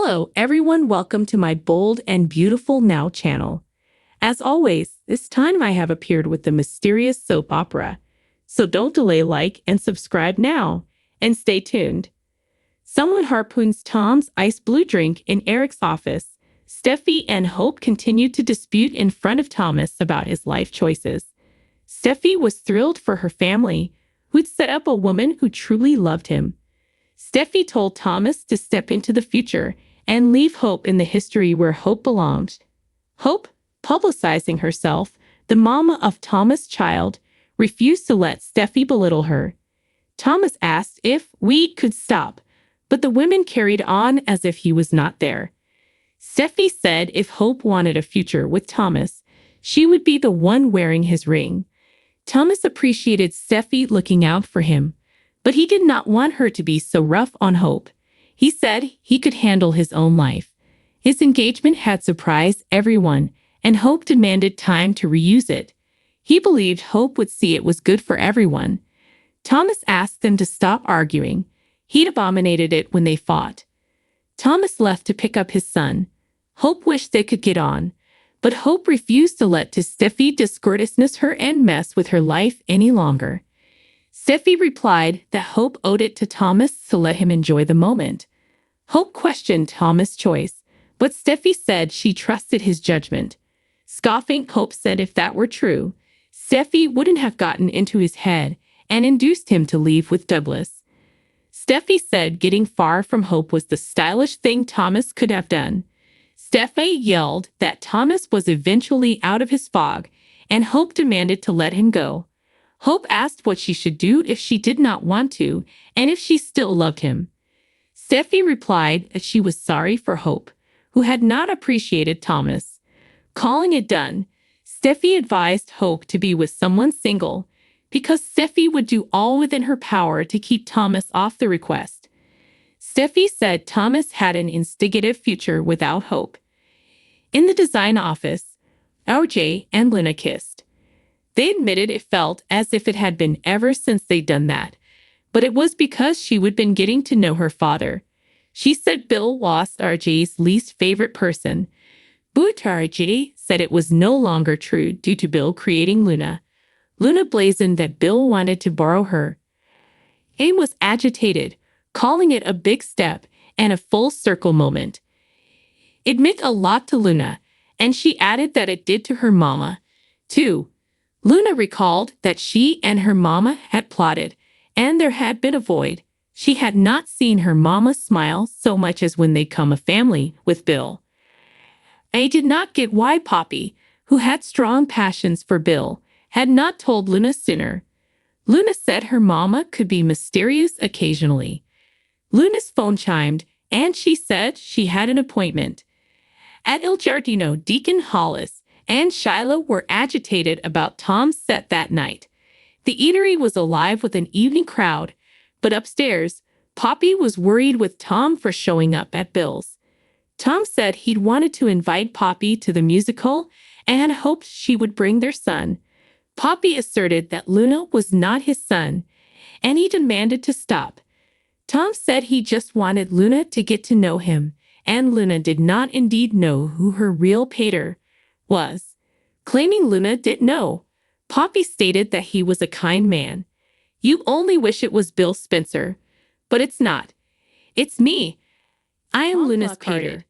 Hello, everyone. Welcome to my Bold and Beautiful Now channel. As always, this time I have appeared with the mysterious soap opera. So don't delay, like and subscribe now, and stay tuned. Someone harpoons Tom's ice blue drink in Eric's office. Steffy and Hope continued to dispute in front of Thomas about his life choices. Steffy was thrilled for her family, who'd set up a woman who truly loved him. Steffy told Thomas to step into the future and leave Hope in the history where Hope belonged. Hope, publicizing herself, the mama of Thomas' child, refused to let Steffy belittle her. Thomas asked if we could stop, but the women carried on as if he was not there. Steffy said if Hope wanted a future with Thomas, she would be the one wearing his ring. Thomas appreciated Steffy looking out for him, but he did not want her to be so rough on Hope. He said he could handle his own life. His engagement had surprised everyone, and Hope demanded time to reuse it. He believed Hope would see it was good for everyone. Thomas asked them to stop arguing. He'd abominated it when they fought. Thomas left to pick up his son. Hope wished they could get on, but Hope refused to let Steffy discourteousness her and mess with her life any longer. Steffy replied that Hope owed it to Thomas to let him enjoy the moment. Hope questioned Thomas' choice, but Steffy said she trusted his judgment. Scoffing, Hope said if that were true, Steffy wouldn't have gotten into his head and induced him to leave with Douglas. Steffy said getting far from Hope was the stylish thing Thomas could have done. Steffy yelled that Thomas was eventually out of his fog, and Hope demanded to let him go. Hope asked what she should do if she did not want to, and if she still loved him. Steffy replied that she was sorry for Hope, who had not appreciated Thomas. Calling it done, Steffy advised Hope to be with someone single, because Steffy would do all within her power to keep Thomas off the request. Steffy said Thomas had an instigative future without Hope. In the design office, RJ and Luna kissed. They admitted it felt as if it had been ever since they'd done that, but it was because she would been getting to know her father. She said Bill lost RJ's least favorite person, but RJ said it was no longer true due to Bill creating Luna. Luna blazoned that Bill wanted to borrow her. Aim was agitated, calling it a big step and a full circle moment. It meant a lot to Luna, and she added that it did to her mama, too. Luna recalled that she and her mama had plotted, and there had been a void. She had not seen her mama smile so much as when they come a family with Bill. I did not get why Poppy, who had strong passions for Bill, had not told Luna sooner. Luna said her mama could be mysterious occasionally. Luna's phone chimed, and she said she had an appointment. At Il Giardino, Deacon Hollis and Shiloh were agitated about Tom's set that night. The eatery was alive with an evening crowd, but upstairs, Poppy was worried with Tom for showing up at Bill's. Tom said he'd wanted to invite Poppy to the musical and hoped she would bring their son. Poppy asserted that Luna was not his son, and he demanded to stop. Tom said he just wanted Luna to get to know him, and Luna did not indeed know who her real pater was. Claiming Luna didn't know, Poppy stated that he was a kind man. You only wish it was Bill Spencer, but it's not. It's me. I am Luna's pater.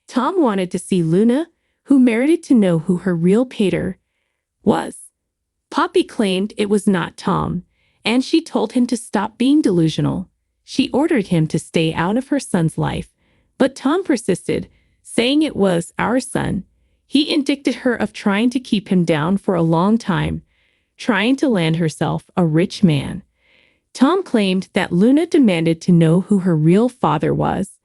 Tom wanted to see Luna, who merited to know who her real pater was. Poppy claimed it was not Tom, and she told him to stop being delusional. She ordered him to stay out of her son's life, but Tom persisted, saying it was our son. He indicted her of trying to keep him down for a long time, trying to land herself a rich man. Tom claimed that Luna demanded to know who her real father was.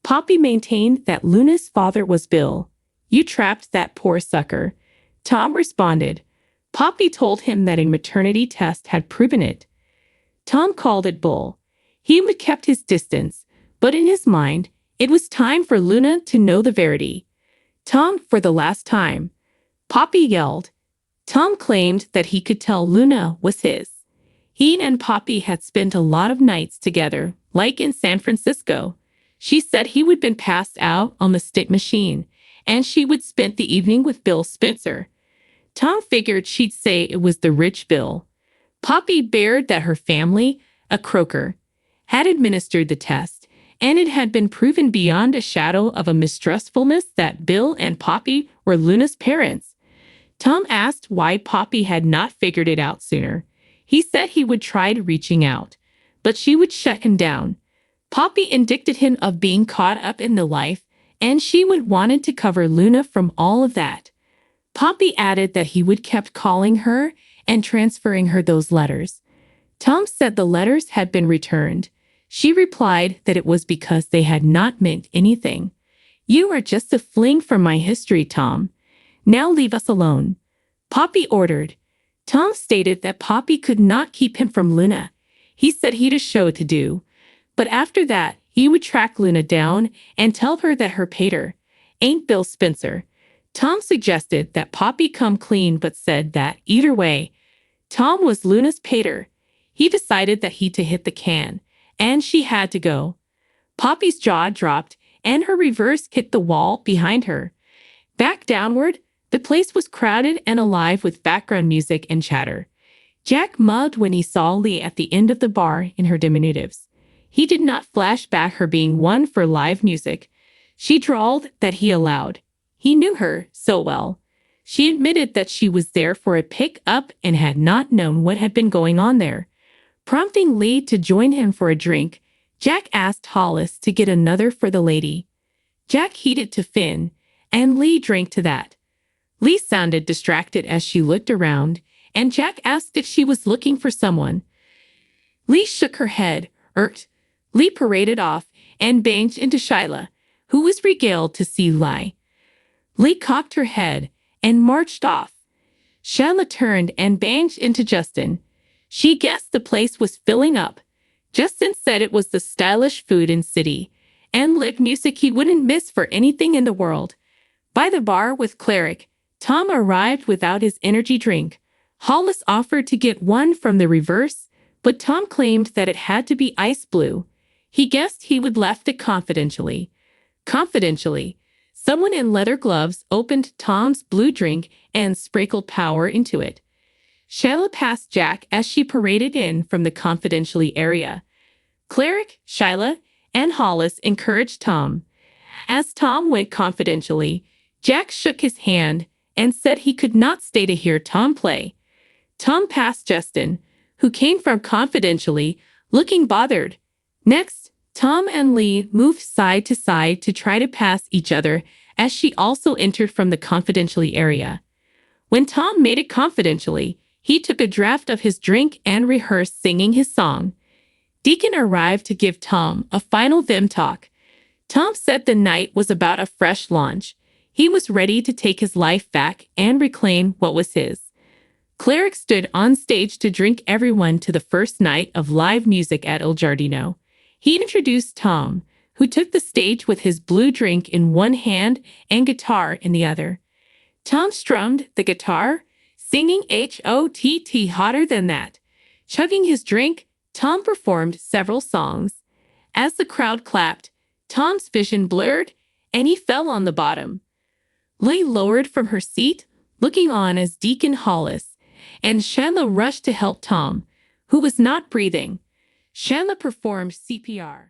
Poppy maintained that Luna's father was Bill. You trapped that poor sucker. Tom responded. Poppy told him that a maternity test had proven it. Tom called it bull. He would kept his distance, but in his mind, it was time for Luna to know the verity. Tom, for the last time. Poppy yelled. Tom claimed that he could tell Luna was his. He and Poppy had spent a lot of nights together, like in San Francisco. She said he would been passed out on the stick machine, and she would spend the evening with Bill Spencer. Tom figured she'd say it was the rich Bill. Poppy bared that her family, a croaker, had administered the test, and it had been proven beyond a shadow of a mistrustfulness that Bill and Poppy were Luna's parents. Tom asked why Poppy had not figured it out sooner. He said he would try reaching out, but she would shut him down. Poppy indicted him of being caught up in the life, and she would wanted to cover Luna from all of that. Poppy added that he would kept calling her and transferring her those letters. Tom said the letters had been returned. She replied that it was because they had not meant anything. "You are just a fling from my history, Tom. Now leave us alone," Poppy ordered. Tom stated that Poppy could not keep him from Luna. He said he'd a show to do. But after that, he would track Luna down and tell her that her pater ain't Bill Spencer. Tom suggested that Poppy come clean but said that, either way, Tom was Luna's pater. He decided that he to hit the can, and she had to go. Poppy's jaw dropped, and her reverse hit the wall behind her. Back downward, the place was crowded and alive with background music and chatter. Jack mugged when he saw Lee at the end of the bar in her diminutives. He did not flash back her being one for live music. She drawled that he allowed. He knew her so well. She admitted that she was there for a pick-up and had not known what had been going on there. Prompting Lee to join him for a drink, Jack asked Hollis to get another for the lady. Jack heeded to Finn, and Lee drank to that. Lee sounded distracted as she looked around, and Jack asked if she was looking for someone. Lee shook her head, irked. Lee paraded off and banged into Shyla, who was regaled to see Lee. Lee cocked her head and marched off. Shyla turned and banged into Justin. She guessed the place was filling up. Justin said it was the stylish food in city and live music he wouldn't miss for anything in the world. By the bar with Cleric, Tom arrived without his energy drink. Hollis offered to get one from the reverse, but Tom claimed that it had to be ice blue. He guessed he would left it confidentially. Someone in leather gloves opened Tom's blue drink and sprinkled power into it. Shyla passed Jack as she paraded in from the confidentially area. Cleric, Shyla, and Hollis encouraged Tom. As Tom went confidentially, Jack shook his hand and said he could not stay to hear Tom play. Tom passed Justin, who came from confidentially, looking bothered. Next, Tom and Lee moved side to side to try to pass each other as she also entered from the confidentially area. When Tom made it confidentially, he took a draft of his drink and rehearsed singing his song. Deacon arrived to give Tom a final vim talk. Tom said the night was about a fresh launch. He was ready to take his life back and reclaim what was his. Cleric stood on stage to drink everyone to the first night of live music at El Giardino. He introduced Tom, who took the stage with his blue drink in one hand and guitar in the other. Tom strummed the guitar, singing HOTT hotter than that. Chugging his drink, Tom performed several songs. As the crowd clapped, Tom's vision blurred, and he fell on the bottom. Lee lowered from her seat, looking on as Deacon Hollis, and Shyla rushed to help Tom, who was not breathing. Shyla performed CPR.